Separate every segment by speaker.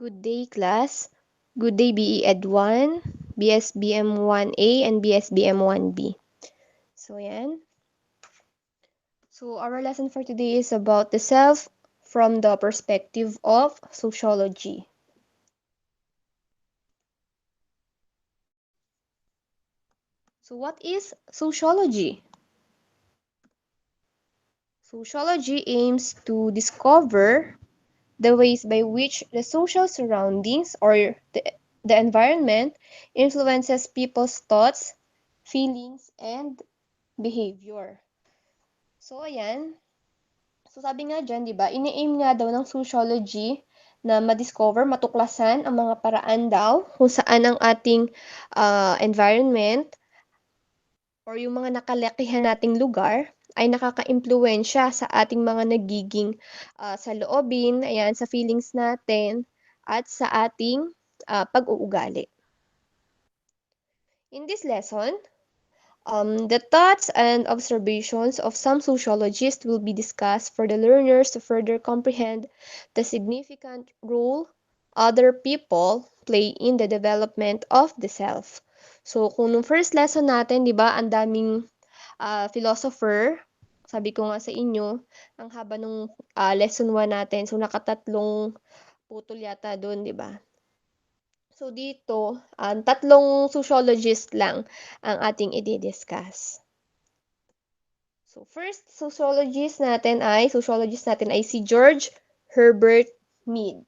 Speaker 1: Good day, class. Good day, BE Ed 1, BSBM 1A, and BSBM 1B. So, yan. So, our lesson for today is about the self from the perspective of sociology. So, what is sociology? Sociology aims to discover the ways by which the social surroundings or the environment influences people's thoughts, feelings, and behavior. So, ayan. So, sabi nga dyan, di ba, ini-aim nga daw ng sociology na ma-discover, matuklasan ang mga paraan daw kung saan ang ating environment or yung mga nakalakihan nating lugar ay nakaka-impluwensya sa ating mga nagiging sa loobin, ayan, sa feelings natin, at sa ating pag-uugali. In this lesson, the thoughts and observations of some sociologists will be discussed for the learners to further comprehend the significant role other people play in the development of the self. So, kung nung first lesson natin, di ba, ang daming philosopher, sabi ko nga sa inyo, ang haba nung lesson 1 natin, so nakatatlong putol yata doon, di ba? So dito, tatlong sociologist lang ang ating i-discuss. So first sociologist natin ay si George Herbert Mead.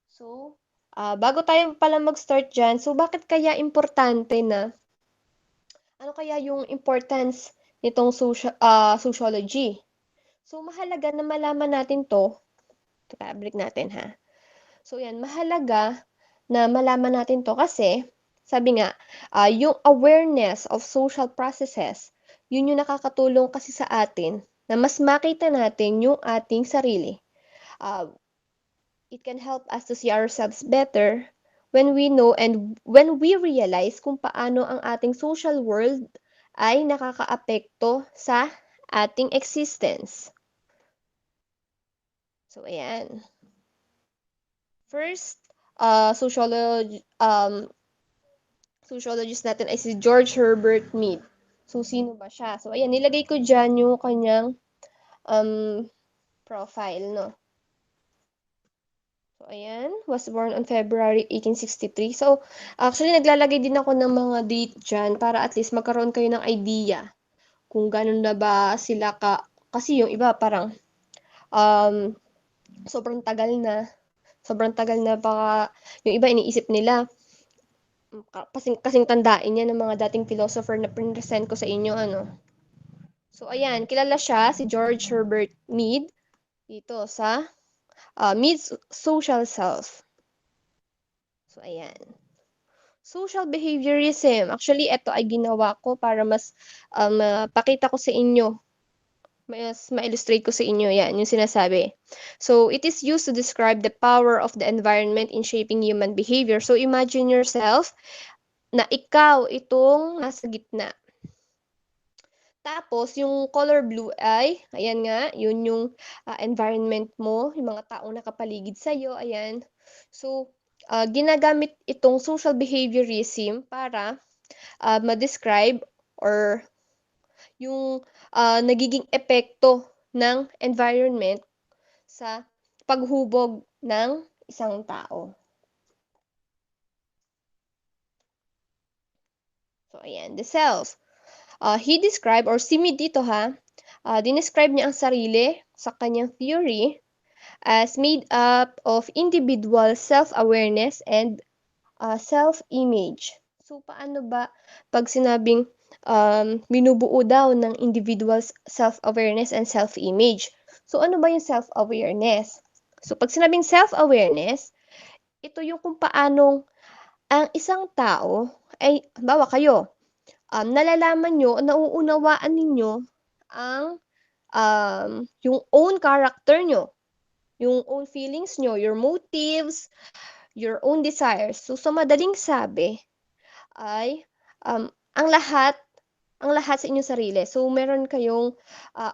Speaker 1: So, bago tayo pala mag-start dyan, so bakit kaya importante na, ano kaya yung importance nitong sociology? So, mahalaga na malaman natin to. Teka, break natin ha. So, yan, mahalaga na malaman natin to kasi, sabi nga, yung awareness of social processes, yun yung nakakatulong kasi sa atin na mas makita natin yung ating sarili. It can help us to see ourselves better when we know and when we realize kung paano ang ating social world ay nakakaapekto sa ating existence. So, ayan. First, sociologist natin ay si George Herbert Mead. So, sino ba siya? So, ayan, nilagay ko dyan yung kanyang profile, no? So, ayan, was born on February 1863. So, actually, naglalagay din ako ng mga date dyan para at least magkaroon kayo ng idea kung gano'n na ba sila kasi yung iba parang sobrang tagal na. Baka yung iba iniisip nila, kasing tandain niya ng mga dating philosopher na present ko sa inyo, ano. So, ayan, kilala siya, si George Herbert Mead, dito sa Mead's Social Self. So, ayan. Social behaviorism. Actually, ito ay ginawa ko para mas pakita ko sa inyo. Mas ma-illustrate ko sa inyo yan, yung sinasabi. So, it is used to describe the power of the environment in shaping human behavior. So, imagine yourself na ikaw itong nasa gitna. Tapos, yung color blue ay, ayan nga, yun yung environment mo, yung mga taong nakapaligid sa'yo, ayan. So, ginagamit itong social behaviorism para ma-describe or yung nagiging epekto ng environment sa paghubog ng isang tao. So, ayan, the self. He described, or si Mead dito ha, dinescribe niya ang sarili sa kanyang theory as made up of individual self-awareness and self-image. So, paano ba pag sinabing binubuo daw ng individual self-awareness and self-image? So, ano ba yung self-awareness? So, pag sinabing self-awareness, ito yung kung paanong ang isang tao ay, halimbawa kayo, nalalaman nyo, nauunawaan ninyo ang yung own character nyo, yung own feelings nyo, your motives, your own desires. So, sa madaling sabi, ay ang lahat sa inyong sarili. So, meron kayong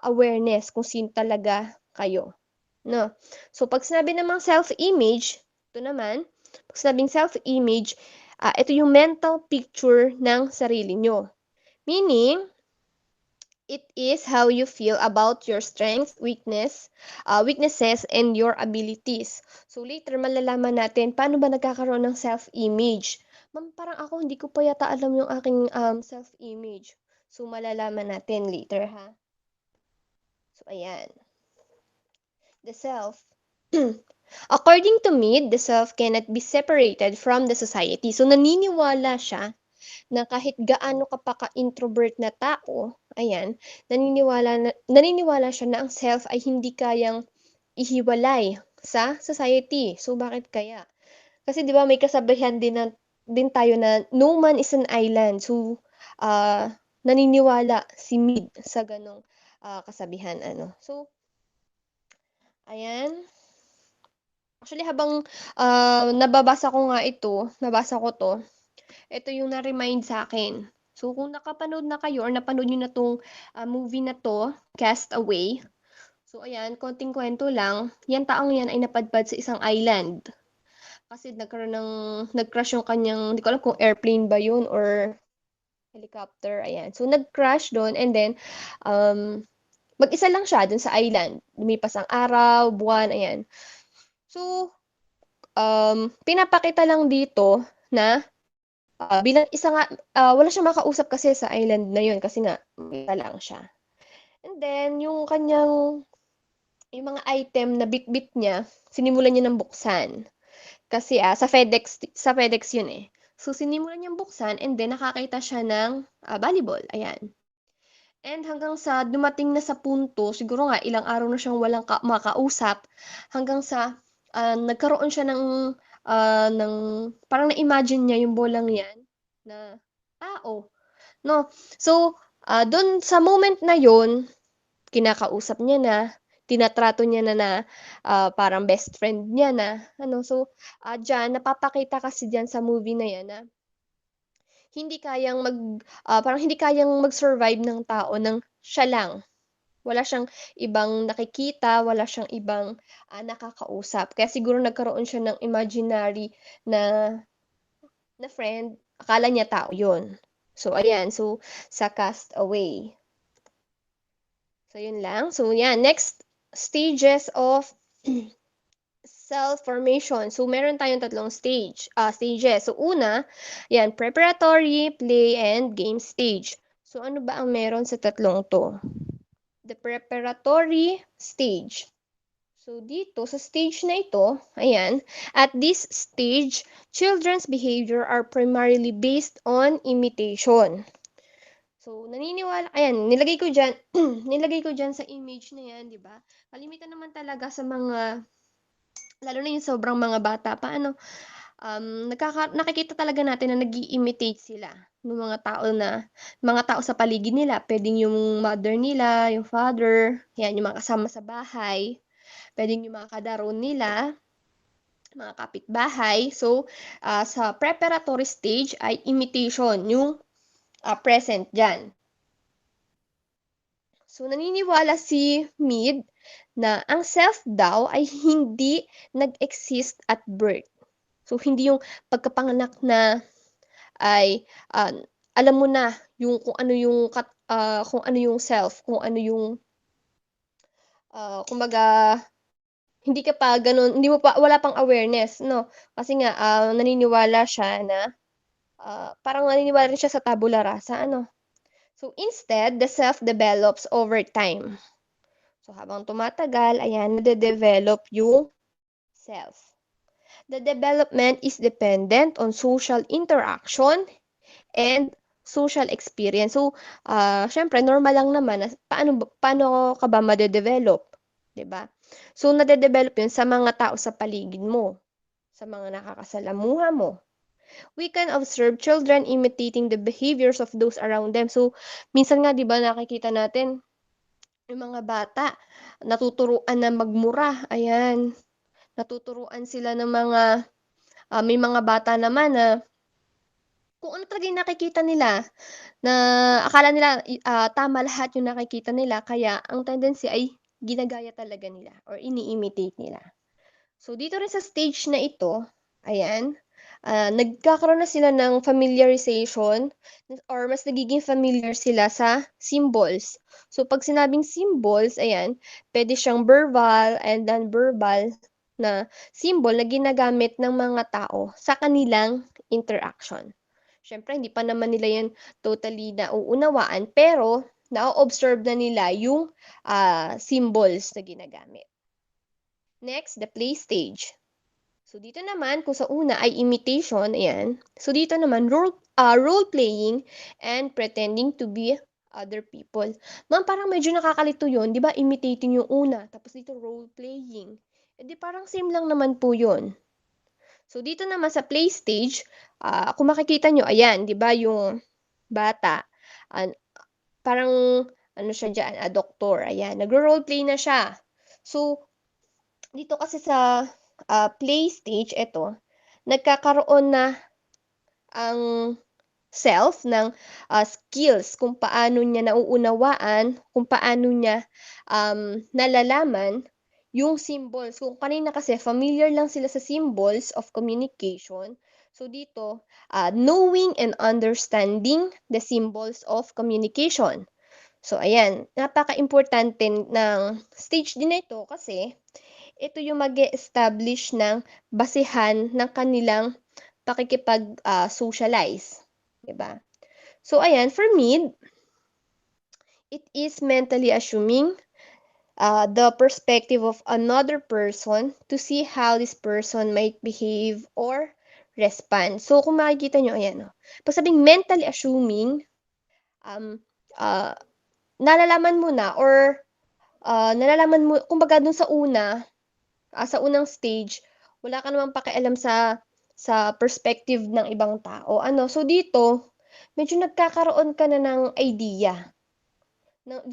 Speaker 1: awareness kung sino talaga kayo. No? So, pag sinabi namang self-image, Ito naman, pag sinabing self-image, ito yung mental picture ng sarili nyo. Meaning, it is how you feel about your strengths, weaknesses, and your abilities. So later, malalaman natin paano ba nagkakaroon ng self-image. Ma'am, parang ako hindi ko pa yata alam yung aking self-image. So malalaman natin later, ha? So ayan. The self. According to Mead, the self cannot be separated from the society. So naniniwala siya na kahit gaano ka pa ka-introvert na tao, ayan, naniniwala siya na ang self ay hindi kayang ihiwalay sa society. So bakit kaya? Kasi 'di ba may kasabihan din tayo na no man is an island. So naniniwala si Mead sa ganong kasabihan ano. So ayan. Actually habang nabasa ko 'to, ito yung na-remind sa akin. So, kung nakapanood na kayo or napanood niyo na 'tong, movie na 'to, Castaway. So, ayan, konting kwento lang, 'yang taong 'yan ay napadpad sa isang island. Kasi nag-crash yung kanyang, hindi ko alam kung airplane ba yun or helicopter, ayan. So, nag-crash dun and then, um, mag-isa lang siya dun sa island. Lumipas ang araw, buwan, ayan. So, pinapakita lang dito na bilang isa nga, wala siyang makausap kasi sa island na yun kasi nga mag-isa lang siya. And then yung mga item na bitbit niya, sinimulan niya ng buksan. Kasi, sa FedEx yun, eh. So, sinimulan niyang buksan and then nakakita siya ng, volleyball, ayan. And hanggang sa dumating na sa punto, siguro nga ilang araw na siyang walang makausap, hanggang sa, nagkaroon siya ng parang na-imagine niya yung bolang 'yan na tao, 'no. So, dun sa moment na yun, kinakausap niya na, tinatrato niya na parang best friend niya na ano. So, diyan napapakita kasi diyan sa movie na 'yan na hindi kayang parang hindi kayang mag-survive ng tao ng siya lang. Wala siyang ibang nakikita, wala siyang ibang, nakakausap. Kaya siguro nagkaroon siya ng imaginary na na friend, akala niya tao yun. So ayan, so sa Castaway. So yun lang. So yan, next stages of self-formation. So meron tayong tatlong stages. So una, yan, preparatory, play, and game stage. So ano ba ang meron sa tatlong 'to? The preparatory stage. So dito sa stage na ito, ayan, at this stage, children's behavior are primarily based on imitation. So naniniwala, ayan, nilagay ko diyan sa image na 'yan, 'di ba? Kalimitan naman talaga sa mga, lalo na yung sobrang mga bata pa ano, nakikita talaga natin na nag-i-imitate sila ng mga tao sa paligid nila. Puwedeng yung mother nila, yung father, 'yan, yung mga kasama sa bahay. Puwedeng yung mga kalaro nila, mga kapitbahay. So, sa preparatory stage ay imitation yung, present diyan. So, naniniwala si Mead na ang self daw ay hindi nag-exist at birth. So, hindi yung pagkapanganak na ay, alam mo na yung kung ano yung self, kung ano yung, kumbaga hindi ka pa gano'n, hindi mo pa, wala pang awareness 'no? Kasi nga, naniniwala siya na, parang naniniwala rin siya sa tabula rasa ano. So, instead, the self develops over time. So, habang tumatagal, ayan, nade-develop yung self. The development is dependent on social interaction and social experience. So, siyempre normal lang naman na paano ka ba made-develop, 'di ba? So, nade-develop 'yun sa mga tao sa paligid mo, sa mga nakakasalamuha mo. We can observe children imitating the behaviors of those around them. So, minsan nga 'di ba nakikita natin yung mga bata natuturuan na magmura, ayan. Natuturuan sila ng mga, may mga bata naman na kung ano talaga yung nakikita nila, na akala nila tama lahat yung nakikita nila, kaya ang tendency ay ginagaya talaga nila or ini-imitate nila. So, dito rin sa stage na ito, ayan, nagkakaroon na sila ng familiarization or mas nagiging familiar sila sa symbols. So, 'pag sinabing symbols, ayan, puwede siyang verbal and non-verbal na symbol na ginagamit ng mga tao sa kanilang interaction. Siyempre hindi pa naman nila 'yan totally nauunawaan, pero na-o-observe na nila yung, symbols na ginagamit. Next, the play stage. So, dito naman kung sa una ay imitation, ayan. So, dito naman role playing and pretending to be other people. Ma'am, parang medyo nakakalito 'yun, 'di ba imitating yung una, tapos dito role playing. Eh, di parang same lang naman po 'yun. So, dito naman sa play stage, kung makikita niyo ayan, 'di ba yung bata, an parang ano siya diyan, doktor, ayan, nagro-roleplay na siya. So, dito kasi sa, play stage eto, nagkakaroon na ang self ng, skills kung paano niya nauunawaan, kung paano niya, nalalaman yung symbols. Kung kanina kasi familiar lang sila sa symbols of communication, so dito, knowing and understanding the symbols of communication. So ayan, napakaimportante ng stage din na ito kasi ito yung mag-e-establish ng basehan ng kanilang socialize, 'di ba? So ayan, for me, it is mentally assuming, the perspective of another person to see how this person might behave or respond. So kung makikita niyo ayan, oh, 'pag sabing mentally assuming, um, ah, nalalaman mo na or, nalalaman mo kumbaga dun sa unang stage, wala ka namang pakialam sa perspective ng ibang tao ano. So dito, medyo nagkakaroon ka na ng idea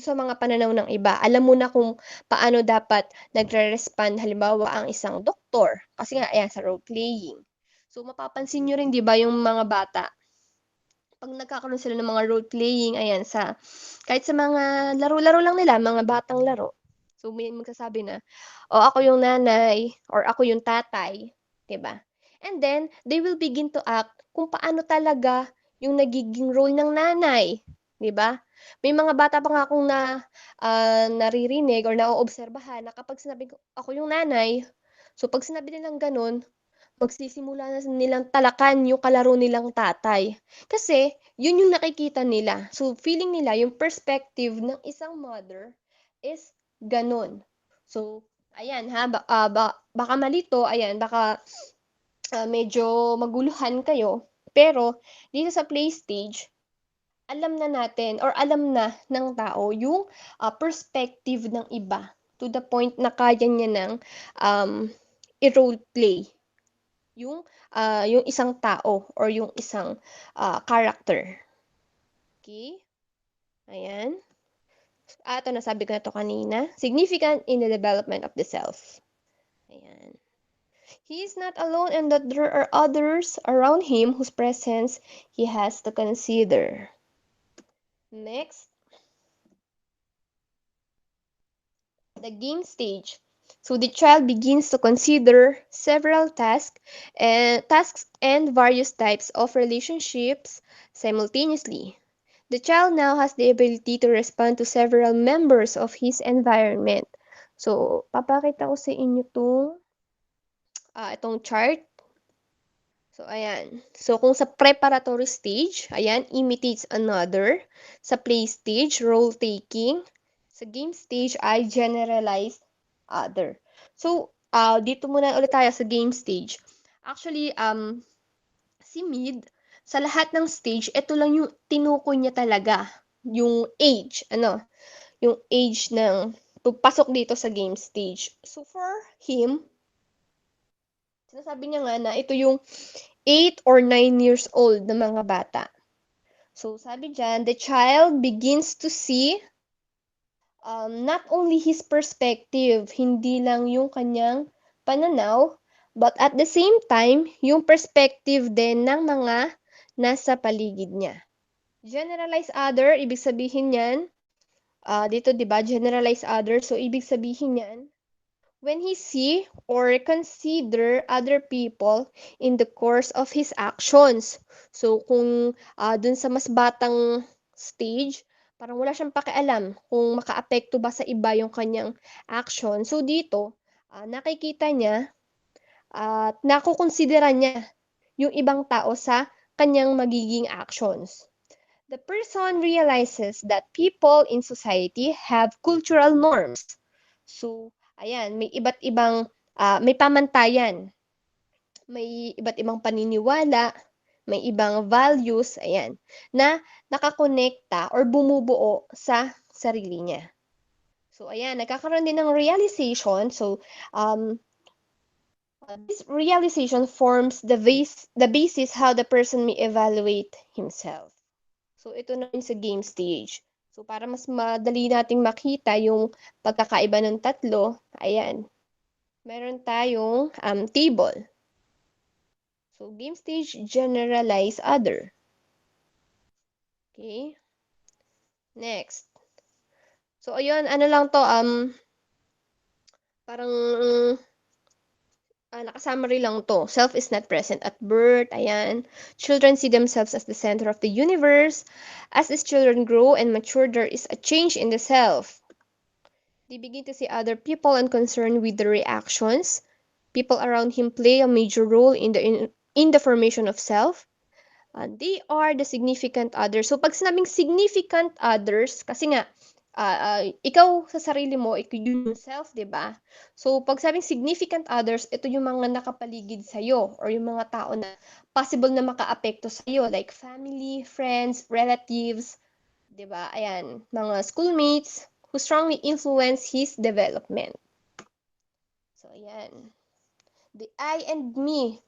Speaker 1: sa mga pananaw ng iba. Alam mo na kung paano dapat nagre-respond halimbawa ang isang doktor, kasi nga ayan sa role playing. So mapapansin niyo rin 'di ba yung mga bata, 'pag nagkakaroon sila ng mga role playing ayan kahit sa mga laro-laro lang nila, mga batang laro. So may magsasabi na, "O ako yung nanay," or "Ako yung tatay," 'di ba? And then they will begin to act kung paano talaga yung nagiging role ng nanay, 'di ba? May mga bata pa nga akong naririnig or naoobserbahan na kapag sinabi ko, "Ako yung nanay," so 'pag sinabi nilang gano'n, magsisimula na nilang talakan yung kalaro nilang tatay. Kasi yun yung nakikita nila. So, feeling nila yung perspective ng isang mother is gano'n. So, ayan ha, baka malito, ayan, baka, medyo maguluhan kayo. Pero dito sa play stage, alam na natin or alam na ng tao yung, perspective ng iba to the point na kaya niya ng, i-role play yung isang tao or yung isang, character. Okey, ayan. Ito nasabi ko na 'to kanina, significant in the development of the self. Ayan. He is not alone and that there are others around him whose presence he has to consider. Next, the game stage. So the child begins to consider several tasks and various types of relationships simultaneously. The child now has the ability to respond to several members of his environment. So, papakita ko sa inyo itong chart. So, ayan. So, kung sa preparatory stage, ayan, imitates another. Sa play stage, role taking. Sa game stage ay generalized other. So, dito muna ulit tayo sa game stage. Actually, si Mid, sa lahat ng stage, ito lang yung tinukoy niya talaga, yung age, yung age ng pasok dito sa game stage. So, for him, sinasabi niya nga na ito yung 8 or 9 years old na mga bata. So, sabi diyan, the child begins to see not only his perspective, hindi lang yung kanyang pananaw, but at the same time, yung perspective din ng mga nasa paligid niya. Generalize other, ibig sabihin yan, dito 'di ba, generalize other, so ibig sabihin yan, when he see or consider other people in the course of his actions. So, kung dun sa mas batang stage, parang wala siyang pakialam kung makaapekto ba sa iba yung kanyang action. So, dito, nakikita niya at nakukonsidera niya yung ibang tao sa kanyang magiging actions. The person realizes that people in society have cultural norms. So, ayan, may iba't ibang, may pamantayan, may iba't ibang paniniwala, may ibang values, ayan, na nakakonekta or bumubuo sa sarili niya. So, ayan, nagkakaroon din ng realization. So, this realization forms the basis how the person may evaluate himself. So, ito na yun sa game stage. So, para mas madali nating makita yung pagkakaiba ng tatlo, ayan, meron tayong table. So, game stage, generalize other. Okay? Next. So, ayun, ano lang to, parang naka-summary lang to. Self is not present at birth. Ayan. Children see themselves as the center of the universe. As these children grow and mature, there is a change in the self. They begin to see other people and concern with their reactions. People around him play a major role in the formation of self. They are the significant others. So, pag sinabing significant others, kasi nga, ikaw sa sarili mo, yun yung self, di ba? So, pag sabing significant others, ito yung mga nakapaligid sa'yo or yung mga tao na possible na makaapekto sa'yo, like family, friends, relatives, di ba? Ayan, mga schoolmates who strongly influence his development. So, ayan. The I and me.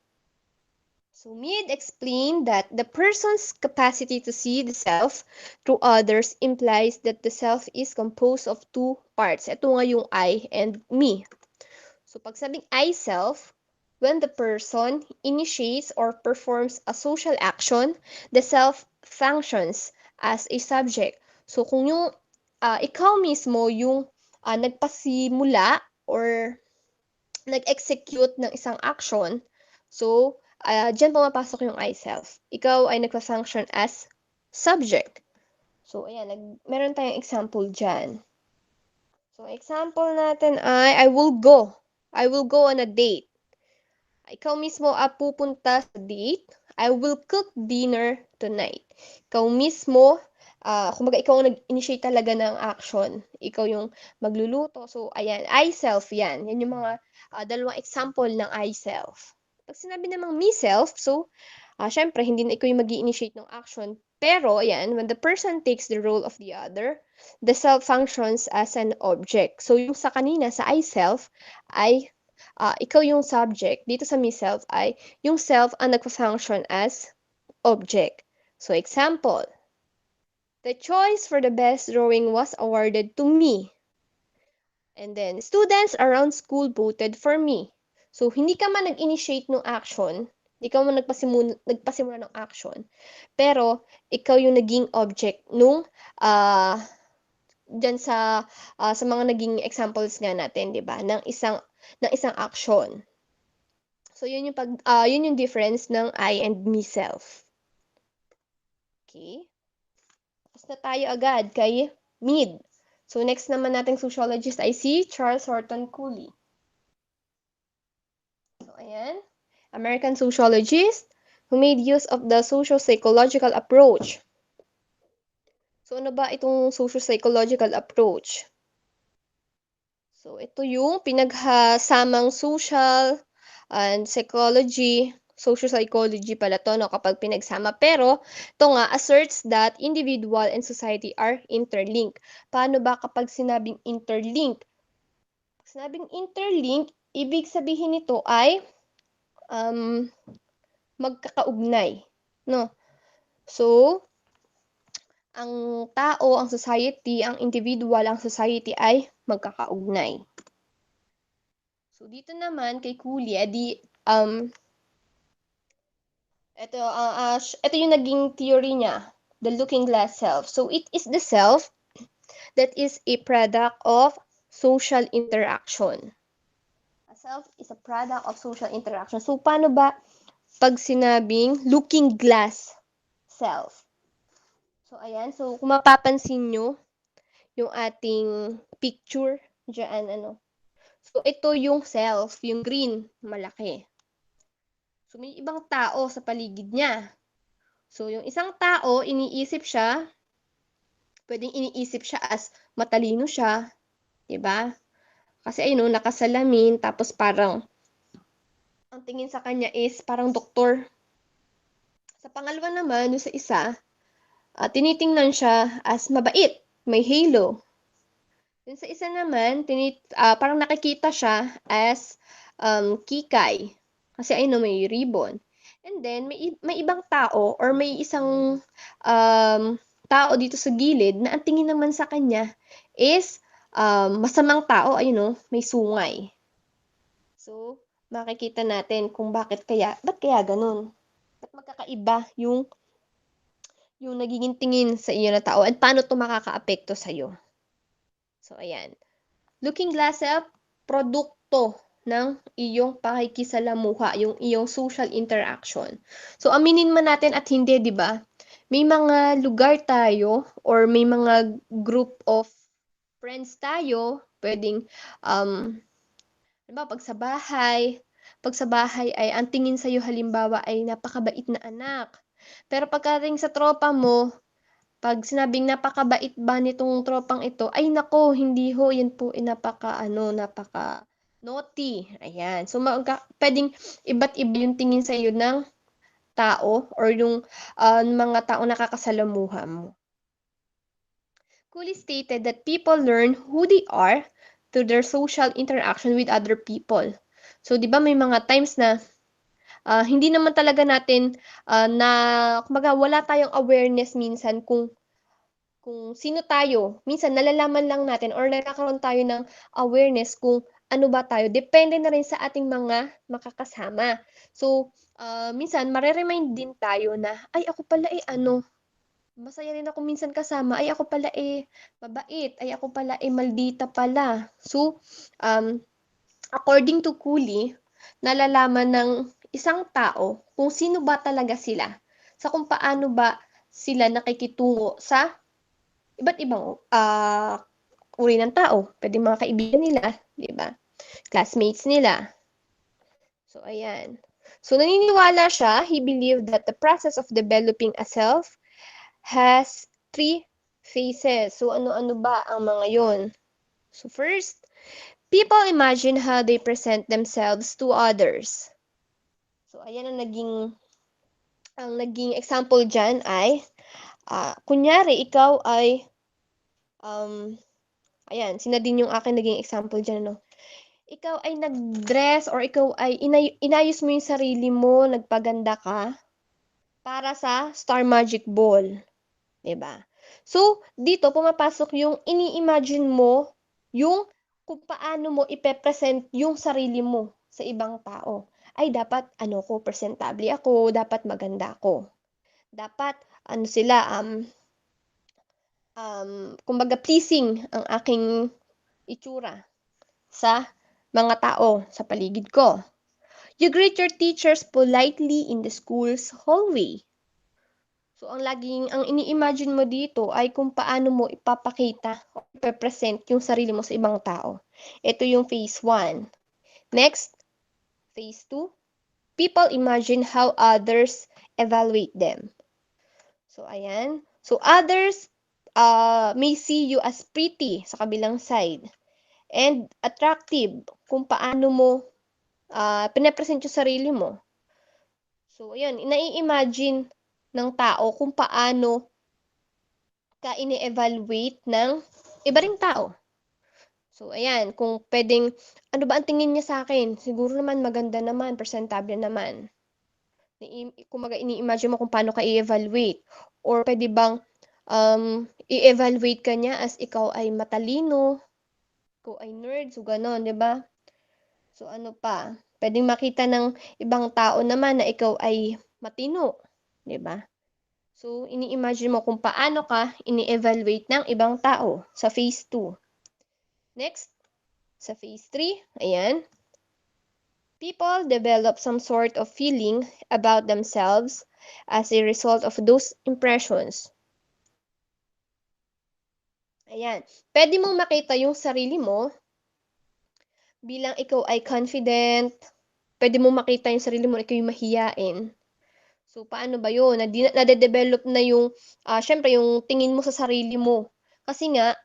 Speaker 1: So, Mead explained that the person's capacity to see the self through others implies that the self is composed of two parts. Ito nga yung I and me. So, pag sabing I self, when the person initiates or performs a social action, the self functions as a subject. So, kung yung ikaw mismo yung nagpasimula or nag-execute ng isang action, so, diyan pumapasok yung I self. Ikaw ay nagfa-function as subject. So, ayan, meron tayong example dyan. So, example natin ay, I will go. I will go on a date. Ikaw mismo pupunta sa date. I will cook dinner tonight. Ikaw mismo, kumbaga ikaw ang nag-initiate talaga ng action. Ikaw yung magluluto. So, ayan, I self yan. Yan yung mga dalawang example ng I self. Pag sinabi namang me self, so, syempre, hindi na ikaw yung mag-initiate ng action. Pero, ayan, when the person takes the role of the other, the self functions as an object. So, yung sa kanina, sa I self, ay ikaw yung subject. Dito sa me self ay yung self ang nagfa-function as object. So, example, the choice for the best drawing was awarded to me. And then, students around school voted for me. So, hindi ka man nag-initiate ng action, hindi ka man nagpasimula ng action, pero ikaw yung naging object nung dyan sa mga naging examples nga natin, 'di ba? Ng isang action. So yun yung difference ng I and me self. Okay? Tapos na tayo agad kay Mead. So next naman nating sociologist ay si Charles Horton Cooley. So ayan, American sociologist who made use of the socio-psychological approach. So ano ba itong socio-psychological approach? So ito yung pinaghasamang social and psychology, social psychology pala to, no, kapag pinagsama. Pero, ito nga, asserts that individual and society are interlinked. Paano ba kapag sinabing interlinked? Pag sinabing interlinked, ibig sabihin nito ay magkakaugnay. No? So, ang tao, ang society, ang individual, ang society ay magkakaugnay. So, dito naman kay Cooley, ito yung naging theory niya, the looking glass self. So, it is the self that is a product of social interaction. self is a product of social interaction. So, paano ba pag sinabing looking glass self? So, ayan. So, kung mapapansin nyo, yung ating picture dyan, ano. So, ito yung self, yung green, malaki. So, may ibang tao sa paligid niya. So, yung isang tao, iniisip siya, pwedeng iniisip siya as matalino siya, 'di ba? Kasi ayun, nakasalamin, tapos parang ang tingin sa kanya is parang doktor. Sa pangalawa naman, yung sa isa, tinitingnan siya as mabait, may halo. Yung sa isa naman, parang nakikita siya as kikay. Kasi ayun, may ribbon. And then, may ibang tao or may isang tao dito sa gilid na ang tingin naman sa kanya is masamang tao, ayun, may sungay. So, makikita natin kung ba't kaya ganun? Ba't magkakaiba yung nagiging tingin sa iyo na tao at paano to makakaapekto sa'yo? So, ayan. Looking glass self, produkto ng iyong pakikisalamuha, yung iyong social interaction. So, aminin man natin at hindi, di ba? May mga lugar tayo or may mga group of friends tayo, pwedeng, diba, pag sa bahay ay ang tingin sa'yo halimbawa ay napakabait na anak. Pero pagdating sa tropa mo, pag sinabing napakabait ba nitong tropang ito, ay nako, hindi ho, yan po ay napaka naughty. Ayan. So, pwedeng iba't iba yung tingin sa iyo ng tao or yung mga tao nakakasalamuha mo. Cooley stated that people learn who they are through their social interaction with other people. So, di ba may mga times na hindi naman talaga natin kumbaga wala tayong awareness minsan kung sino tayo. Minsan nalalaman lang natin or nagkakaroon tayo ng awareness kung ano ba tayo. Depende na rin sa ating mga makakasama. So, minsan mare-remind din tayo na, ay ako pala masaya rin ako minsan kasama, ay ako pala mabait, ay ako pala maldita pala. So, according to Cooley, nalalaman ng isang tao kung sino ba talaga sila, sa kung paano ba sila nakikitungo sa iba't ibang uri ng tao. Pwede mga kaibigan nila, di ba? Classmates nila. So, ayan. So, naniniwala siya, he believed that the process of developing a self has 3 phases. So, ano-ano ba ang mga yon? So, first, people imagine how they present themselves to others. So, ayan ang naging example dyan ay, kunyari, ikaw ay, ayan, sina din yung akin naging example dyan, no? Ikaw ay nag-dress or ikaw ay inayos mo yung sarili mo, nagpaganda ka para sa Star Magic Ball. 'Di ba? So, dito pumapasok yung ini-imagine mo yung kung paano mo ipe-present yung sarili mo sa ibang tao. Ay, dapat presentable ako, dapat maganda ako. Dapat kumbaga pleasing ang aking itsura sa mga tao sa paligid ko. You greet your teachers politely in the school's hallway. So, ang ini-imagine mo dito ay kung paano mo ipapakita o ipe-present yung sarili mo sa ibang tao. Ito yung phase 1. Next, phase 2. People imagine how others evaluate them. So, ayan. So, others may see you as pretty sa kabilang side. And attractive kung paano mo pinapresent yung sarili mo. So, ayan, nai-imagine ng tao kung paano ka ini-evaluate ng iba ring tao. So, ayan, kung pwedeng, ano ba ang tingin niya sa akin? Siguro naman maganda naman, presentable naman. Kumbaga, ini-imagine mo kung paano ka i-evaluate. Or pwede bang i-evaluate ka niya as ikaw ay matalino, ikaw ay nerd, so gano'n, di ba? So, ano pa? Pwedeng makita ng ibang tao naman na ikaw ay matino, di ba? So, ini-imagine mo kung paano ka ini-evaluate ng ibang tao sa phase 2. Next, sa phase 3, ayan. People develop some sort of feeling about themselves as a result of those impressions. Ayan. Pwede mong makita yung sarili mo bilang ikaw ay confident. Pwede mong makita yung sarili mo na ikaw yung mahiyain. So, paano ba yun? Nade-develop na yung, syempre, yung tingin mo sa sarili mo. Kasi nga,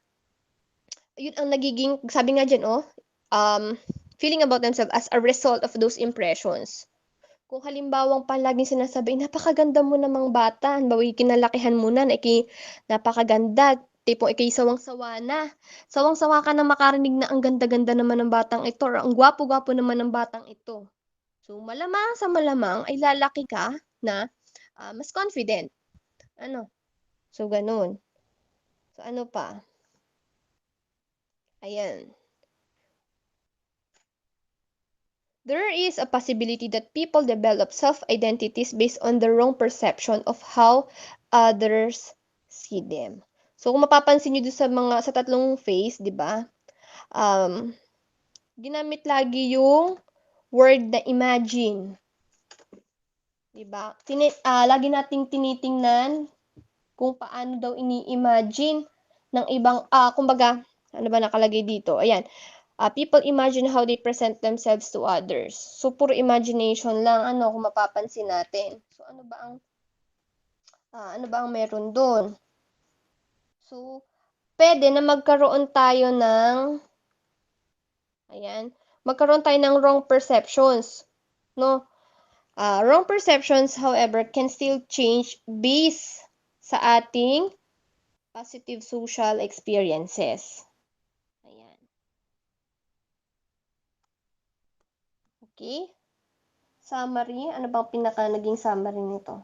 Speaker 1: yun ang nagiging, sabi nga dyan, feeling about themselves as a result of those impressions. Kung halimbawang palaging sinasabi, napakaganda mo namang bata, halimbawa kinalakihan mo na, napakaganda, tipong ikay sawang-sawa na. Sawang-sawa ka na makarinig na ang ganda-ganda naman ng batang ito, or ang gwapo-gwapo naman ng batang ito. So, malamang sa malamang ay lalaki ka na mas confident. Ano? So, ganun. So, ano pa? Ayan. There is a possibility that people develop self-identities based on the wrong perception of how others see them. So, kung mapapansin nyo sa tatlong phase, di ba? Ginamit lagi yung word na imagine. Di ba? Lagi nating tinitingnan kung paano daw ini-imagine ng ibang, kumbaga, ano ba nakalagay dito? Ayan. People imagine how they present themselves to others. So, puro imagination lang, kung mapapansin natin. So, ano ba ang meron doon? So, pwede na magkaroon tayo ng, magkaroon tayo ng wrong perceptions, no? Wrong perceptions, however, can still change based sa ating positive social experiences. Ayan. Okay? Summary. Ano bang naging summary nito?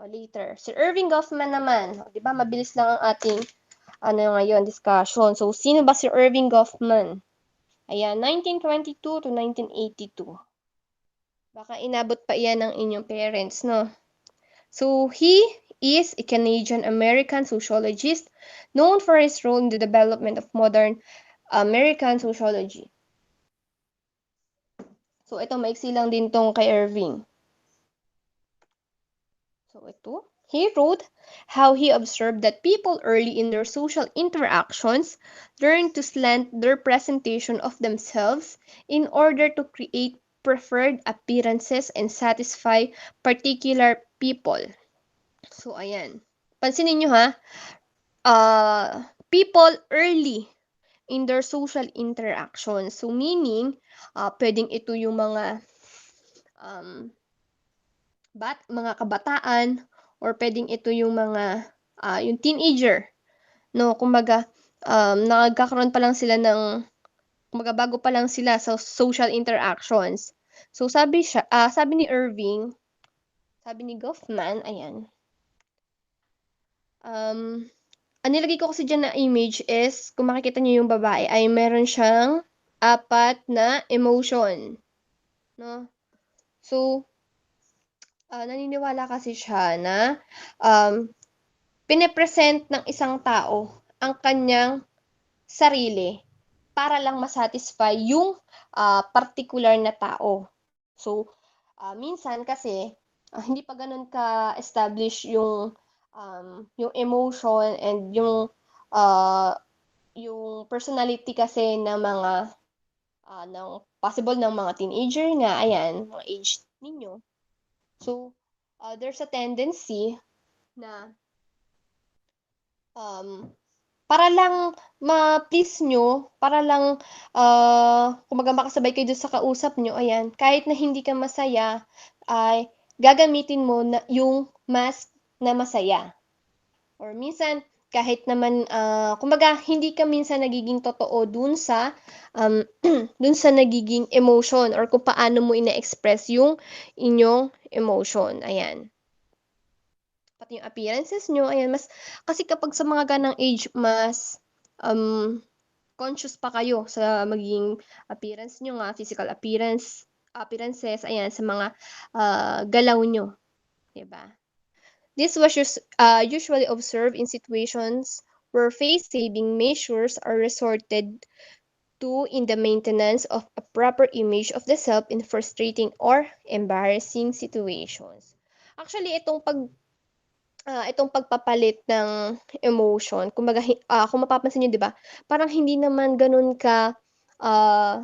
Speaker 1: Later. Si Irving Goffman naman. Di ba? Mabilis lang ang ating ngayon, discussion. So, sino ba si Irving Goffman? Ayan, 1922 to 1982. Baka inabot pa iyan ng inyong parents, no? So, he is a Canadian-American sociologist known for his role in the development of modern American sociology. So, ito, maiksi lang din tong kay Irving. So, ito. He wrote how he observed that people early in their social interactions learn to slant their presentation of themselves in order to create preferred appearances and satisfy particular people. So, ayan. Pansinin nyo ha, people early in their social interactions. So, meaning, pwedeng ito yung mga kabataan, or pwedeng ito yung yung teenager, no? Kumbaga, nagkakaroon pa lang sila kumbaga bago pa lang sila sa social interactions. So, sabi ni Irving, sabi ni Goffman, ayan, ang nilagay ko kasi dyan na image is, kung makikita niyo yung babae, ay meron siyang 4 na emotion, no? So, naniniwala kasi siya na pine-present ng isang tao ang kanyang sarili para lang ma-satisfy yung particular na tao. So, minsan kasi hindi pa ganun ka-establish yung emotion and yung personality kasi ng mga ng possible ng mga teenager nga, ayan, mga age ninyo. So, there's a tendency na para lang ma-please nyo, para lang, kumbaga makasabay kayo dun sa kausap nyo, ayan, kahit na hindi ka masaya, ay gagamitin mo na yung mask na masaya. Or minsan, kahit naman, kumbaga, hindi ka minsan nagiging totoo dun sa nagiging emotion, or kung paano mo ina-express yung inyong emotion. Ayan. Pati yung appearances nyo, ayan, kasi kapag sa mga ganang age, mas conscious pa kayo sa magiging appearance nyo nga, physical appearances, ayan, sa mga galaw nyo. Diba? This was usually observed in situations where face-saving measures are resorted 2 in the maintenance of a proper image of the self in frustrating or embarrassing situations. Actually, itong pagpapalit ng emotion, kumbaga kung mapapansin niyo 'di ba, parang hindi naman gano'n ka, ah,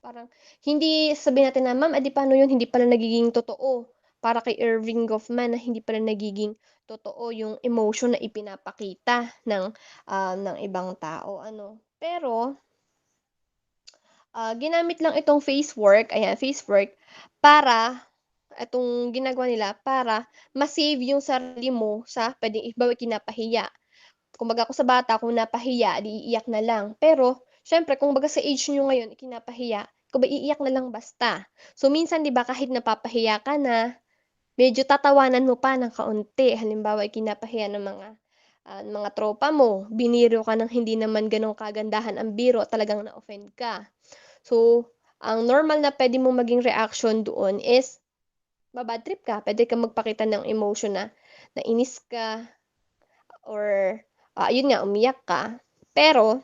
Speaker 1: parang hindi sabihin natin na, "Ma'am, paano 'yun hindi pala nagiging totoo." Para kay Irving Goffman na hindi pala nagiging totoo yung emotion na ipinapakita ng ibang tao ano. Pero ginamit lang itong face work, ayan, face work, para itong ginagawa nila para ma-save yung sarili mo sa puwedeng halimbawa kinapahiya. Kumbaga kung sa bata kung napahiya, 'di iiyak na lang. Pero siyempre kung baga sa age niyo ngayon kinapahiya, ikaw ba iiyak na lang basta. So minsan 'di ba kahit napapahiya ka na, medyo tatawanan mo pa ng kaunti. Halimbawa kinapahiya ng mga tropa mo, biniro ka ng hindi naman gano'n kagandahan ang biro, talagang na-offend ka. So, ang normal na puwede mong maging reaction doon is ba-bad trip ka, puwede kang magpakita ng emotion na nainis ka or, ayun nga umiyak ka. Pero,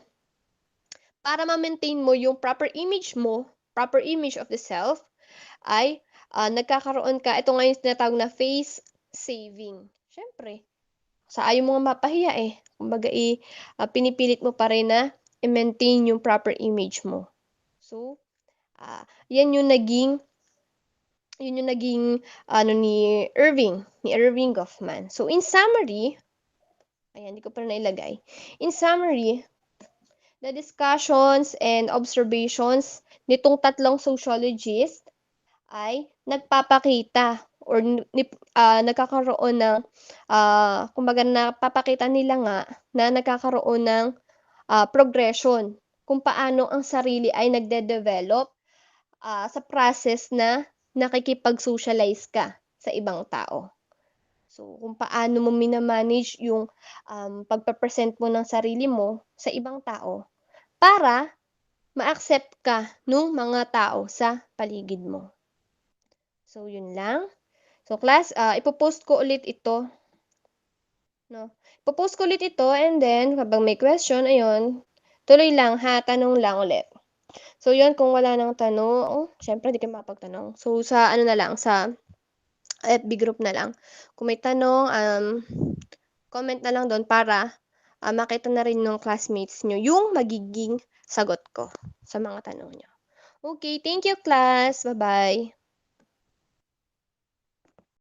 Speaker 1: para ma-maintain mo yung proper image of the self ay, nagkakaroon ka ito nga yung tinatawag na face saving. Siyempre, ayaw mo nga mapahiya, eh, kumbaga, pinipilit mo pa rin na i-maintain yung proper image mo. So, 'yan yung naging ano ni Irving Goffman. So in summary, ayan hindi ko pa nailagay. In summary, the discussions and observations nitong tatlong sociologist ay nagpapakita or nagkakaroon ng, kumbaga napapakita nila nga na nagkakaroon ng, progression kung paano ang sarili ay nagde-develop sa process na nakikipag-socialize ka sa ibang tao. So, kung paano mo mina-manage yung, pagpe-present mo ng sarili mo sa ibang tao para ma-accept ka nung mga tao sa paligid mo. So, yun lang. So, class, ipo-post ko ulit ito, 'no? Ipo-post ko ulit ito and then habang may question, ayun, tuloy lang ha, tanong lang ulit. So yun, kung wala ng tanong, siyempre di kayo makapagtanong. So sa ano na lang, sa FB group na lang. Kung may tanong, comment na lang dun para, makita na rin nung classmates niyo yung magiging sagot ko sa mga tanong niyo. Okay, thank you class. Bye-bye.